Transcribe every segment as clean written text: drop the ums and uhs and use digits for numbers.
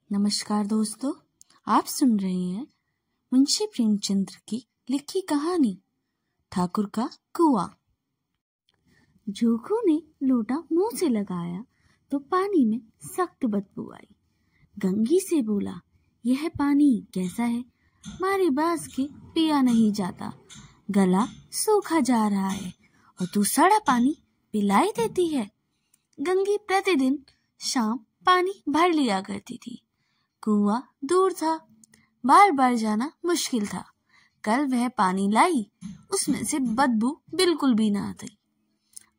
नमस्कार दोस्तों, आप सुन रहे हैं मुंशी प्रेमचंद की लिखी कहानी ठाकुर का कुआं। जोखू ने लोटा मुंह से लगाया तो पानी में सख्त बदबू आई। गंगी से बोला, यह पानी कैसा है? मारे बास के पिया नहीं जाता, गला सूखा जा रहा है और तू सड़ा पानी पिलाई देती है। गंगी प्रतिदिन शाम पानी भर लिया करती थी। कुआं दूर था, बार बार जाना मुश्किल था। कल वह पानी लाई, उसमें से बदबू बिल्कुल भी ना आती।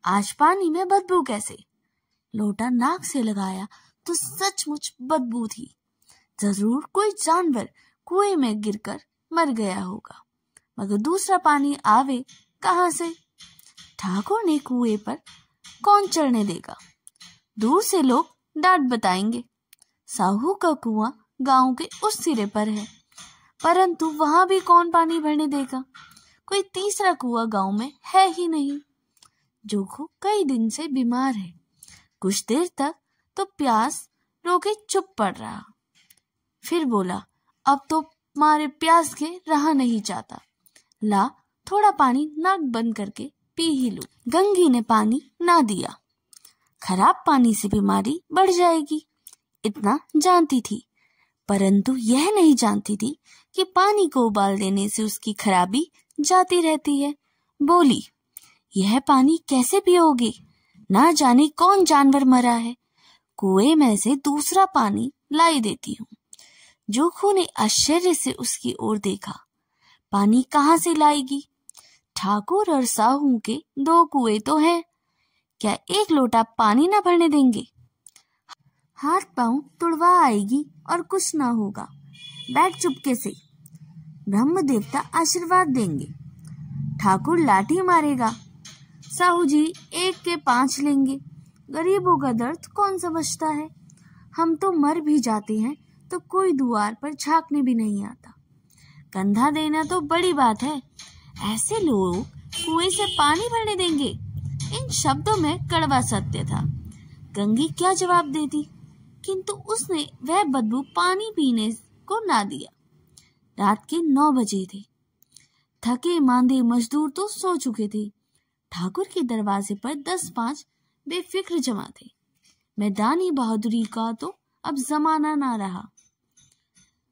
आज पानी में बदबू कैसे? लोटा नाक से लगाया तो सचमुच बदबू थी। जरूर कोई जानवर कुएं में गिरकर मर गया होगा, मगर दूसरा पानी आवे कहां से? ठाकुर ने कुएं पर कौन चढ़ने देगा? दूर से लोग डांट बताएंगे। साहू का कुआं गांव के उस सिरे पर है, परंतु वहां भी कौन पानी भरने देगा? कोई तीसरा कुआं गांव में है ही नहीं। जोखू कई दिन से बीमार है। कुछ देर तक तो प्यास रोके चुप पड़ रहा, फिर बोला, अब तो मारे प्यास के रहा नहीं जाता। ला थोड़ा पानी नाक बंद करके पी ही लूं। गंगी ने पानी ना दिया। खराब पानी से बीमारी बढ़ जाएगी, इतना जानती थी, परंतु यह नहीं जानती थी कि पानी को उबाल देने से उसकी खराबी जाती रहती है। बोली, यह पानी कैसे पियोगे? ना जाने कौन जानवर मरा है। कुएं में से दूसरा पानी लाई देती हूँ। जोखू ने आश्चर्य से उसकी ओर देखा। पानी कहाँ से लाएगी? ठाकुर और साहू के दो कुएं तो हैं, क्या एक लोटा पानी न भरने देंगे? हाथ पांव तुड़वा आएगी और कुछ ना होगा। बैठ चुपके से, ब्रह्म देवता आशीर्वाद देंगे। ठाकुर लाठी मारेगा, साहू जी 1 के 5 लेंगे। गरीबों का दर्द कौन समझता है? हम तो मर भी जाते हैं तो कोई द्वार पर झांकने भी नहीं आता। कंधा देना तो बड़ी बात है, ऐसे लोग कुएं से पानी भरने देंगे? इन शब्दों में कड़वा सत्य था। गंगी क्या जवाब देती, किंतु उसने वह बदबू पानी पीने को ना दिया। रात के 9 बजे थे। थके मांदे मजदूर तो सो चुके थे। ठाकुर के दरवाजे पर 10-5 बेफिक्र जमा थे। मैदानी बहादुरी का तो अब जमाना ना रहा,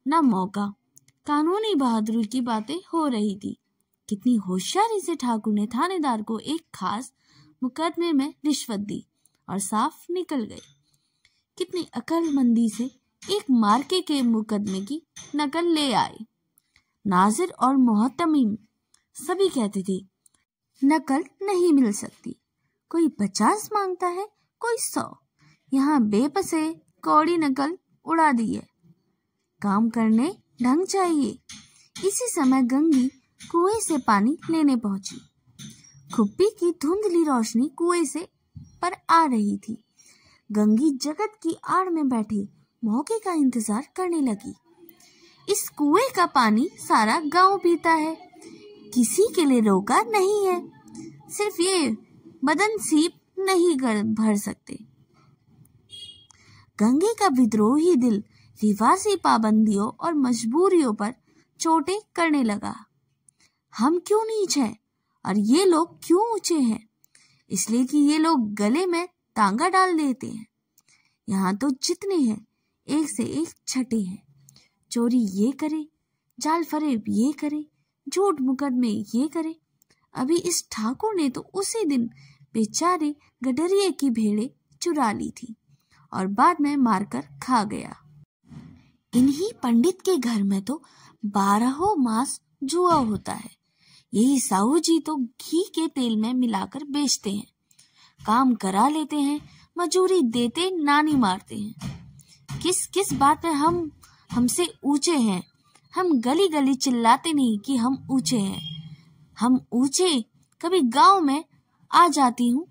ना मौका। कानूनी बहादुरी की बातें हो रही थी। कितनी होशियारी से ठाकुर ने थानेदार को एक खास मुकदमे में रिश्वत दी और साफ निकल गए। कितनी अक्लमंदी से एक मार्के के मुकदमे की नकल ले आए। नाजिर और मोहतमीम सभी कहते थे, नकल नहीं मिल सकती। कोई 50 मांगता है, कोई 100। यहाँ बेपसे कौड़ी नकल उड़ा दी है। काम करने ढंग चाहिए। इसी समय गंगी कुएं से पानी लेने पहुंची। खुप्पी की धुंधली रोशनी कुएं से पर आ रही थी। गंगी जगत की आड़ में बैठे मौके का इंतजार करने लगी। इस कुएं का पानी सारा गांव पीता है, किसी के लिए रोका नहीं है। सिर्फ ये बदनसीब नहीं भर सकते। गंगे का विद्रोही दिल रिवाजी पाबंदियों और मजबूरियों पर चोटें करने लगा। हम क्यों नीच हैं और ये लोग क्यों ऊंचे हैं? इसलिए कि ये लोग गले में तांगा डाल देते हैं। यहाँ तो जितने हैं एक से एक छठे हैं। चोरी ये करे, जाल फरेब ये करे, झूठ मुकदमे ये करे। अभी इस ठाकुर ने तो उसी दिन बेचारे गडरिये की भेड़ें चुरा ली थी और बाद में मारकर खा गया। इन्हीं पंडित के घर में तो 12 मास जुआ होता है। यही साहू जी तो घी के तेल में मिलाकर बेचते हैं। काम करा लेते हैं, मजूरी देते नानी मारते हैं। किस किस बात में हमसे ऊंचे हैं। हम गली गली चिल्लाते नहीं कि हम ऊंचे हैं। हम ऊंचे कभी गांव में आ जाती हूँ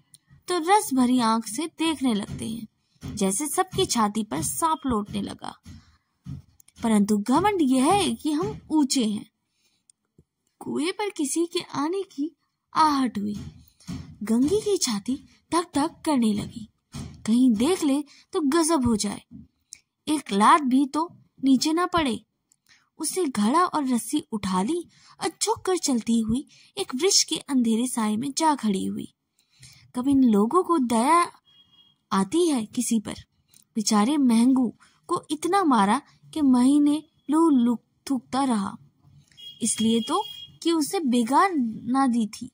तो रस भरी आंख से देखने लगते हैं, जैसे सबकी छाती पर सांप लौटने लगा। परंतु घमंड यह है कि हम ऊंचे हैं। कुएं पर किसी के आने की आहट हुई। गंगी की छाती धक धक करने लगी। कहीं देख ले तो गजब हो जाए। एक लात भी तो नीचे ना पड़े। उसने घड़ा और रस्सी उठा ली और झुक कर चलती हुई एक वृक्ष के अंधेरे साए में जा खड़ी हुई। कब इन लोगों को दया आती है किसी पर। बेचारे महंगू को इतना मारा कि महीने लू थूकता रहा, इसलिए तो कि उसे बेगार ना दी थी।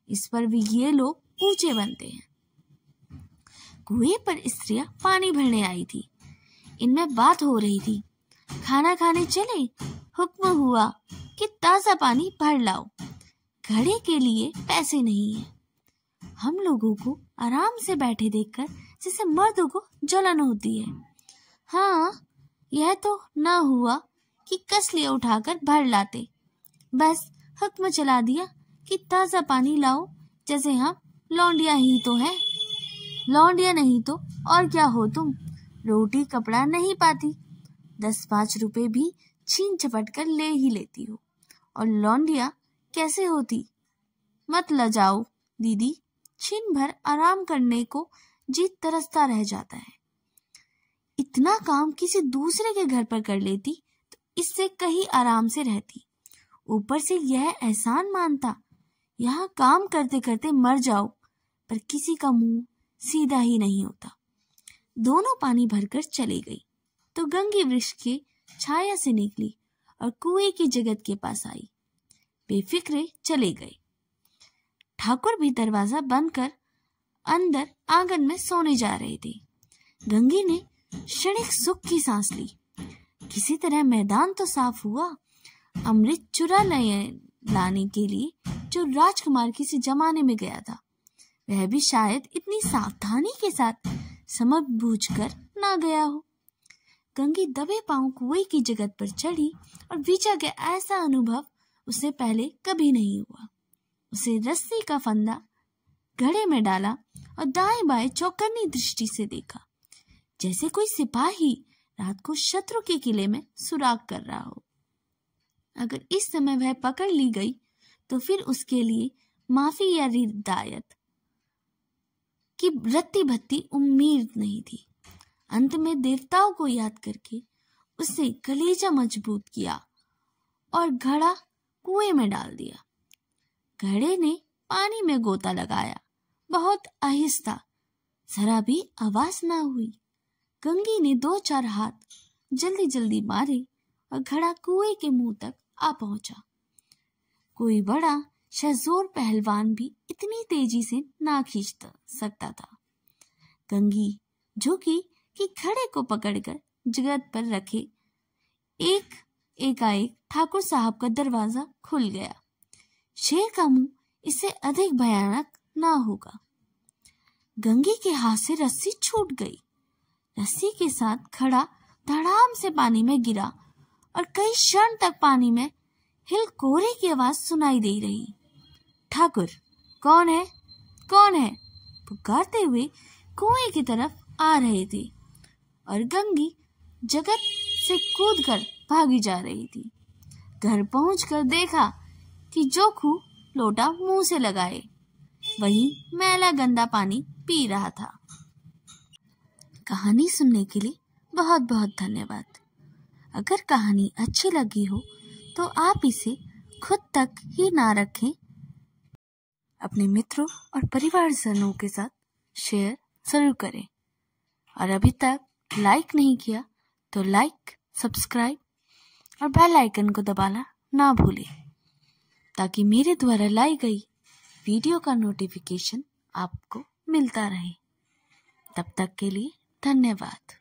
इस पर भी ये लोग ऊंचे बनते हैं। कुएं पर स्त्रियां पानी भरने आई थी। इनमें बात हो रही थी। खाना खाने चले, हुक्म हुआ कि ताजा पानी भर लाओ। घड़े के लिए पैसे नहीं है। हम लोगों को आराम से बैठे देखकर जैसे मर्दों को जलन होती है। हाँ, यह तो न हुआ कि कसलियां उठाकर भर लाते। बस हुक्म चला दिया कि ताजा पानी लाओ, जैसे हम लौंडिया ही तो हैं। लौंडिया नहीं तो और क्या हो तुम। रोटी कपड़ा नहीं पाती, 10-5 रुपए भी छीन झपट कर ले ही लेती हो। और लौंडिया कैसे होती? मत लजाओ दीदी, छिन भर आराम करने को जी तरसता रह जाता है। इतना काम किसी दूसरे के घर पर कर लेती तो इससे कहीं आराम से रहती। ऊपर से यह एहसान मानता, यहाँ काम करते करते मर जाओ, पर किसी का मुंह सीधा ही नहीं होता। दोनों पानी भरकर चली गई तो गंगी वृक्ष की छाया से निकली और कुएं की जगत के पास आई। बेफिक्रे चले गए। ठाकुर भी दरवाजा बंद कर अंदर आंगन में सोने जा रहे थे। गंगी ने क्षणिक सुख की सांस ली। किसी तरह मैदान तो साफ हुआ। अमृत चुरा लाने के लिए जो राजकुमार किसी जमाने में गया था, वह भी शायद इतनी सावधानी के साथ समझ बूझकर ना गया हो। गंगी दबे पांव कुएं की जगत पर चढ़ी और विचा के ऐसा अनुभव उसे पहले कभी नहीं हुआ। उसे रस्सी का फंदा घड़े में डाला और दाएं बाएं चौकन्नी दृष्टि से देखा, जैसे कोई सिपाही रात को शत्रु के किले में सुराग कर रहा हो। अगर इस समय वह पकड़ ली गई तो फिर उसके लिए माफी या रिदायत की रत्ती भत्ती उम्मीद नहीं थी। अंत में देवताओं को याद करके उसे कलेजा मजबूत किया और घड़ा कुएं में डाल दिया। घड़े ने पानी में गोता लगाया, बहुत आहिस्ता, जरा भी आवाज ना हुई। गंगी ने 2-4 हाथ जल्दी जल्दी मारे और घड़ा कुएं के मुंह तक आ पहुंचा। कोई बड़ा शहजोर पहलवान भी इतनी तेजी से ना खींच सकता था। गंगी झुकी कि घड़े को पकड़कर जगत पर रखे एकाएक ठाकुर साहब का दरवाजा खुल गया। शेर का मुंह इससे अधिक भयानक ना होगा। गंगी के हाथ से रस्सी छूट गई। रस्सी के साथ घड़ा धड़ाम से पानी में गिरा और कई क्षण तक पानी में हिलकोरे की आवाज सुनाई दे रही। ठाकुर, कौन है, कौन है? पुकारते हुए कुएं की तरफ आ रहे थे और गंगी जगत से कूदकर भागी जा रही थी। घर पहुंचकर देखा कि जोखू लोटा मुंह से लगाए वही मैला गंदा पानी पी रहा था। कहानी सुनने के लिए बहुत बहुत धन्यवाद। अगर कहानी अच्छी लगी हो तो आप इसे खुद तक ही ना रखें, अपने मित्रों और परिवारजनों के साथ शेयर जरूर करें। और अभी तक लाइक नहीं किया तो लाइक, सब्सक्राइब और बेल आइकन को दबाना ना भूलें, ताकि मेरे द्वारा लाई गई वीडियो का नोटिफिकेशन आपको मिलता रहे। तब तक के लिए धन्यवाद।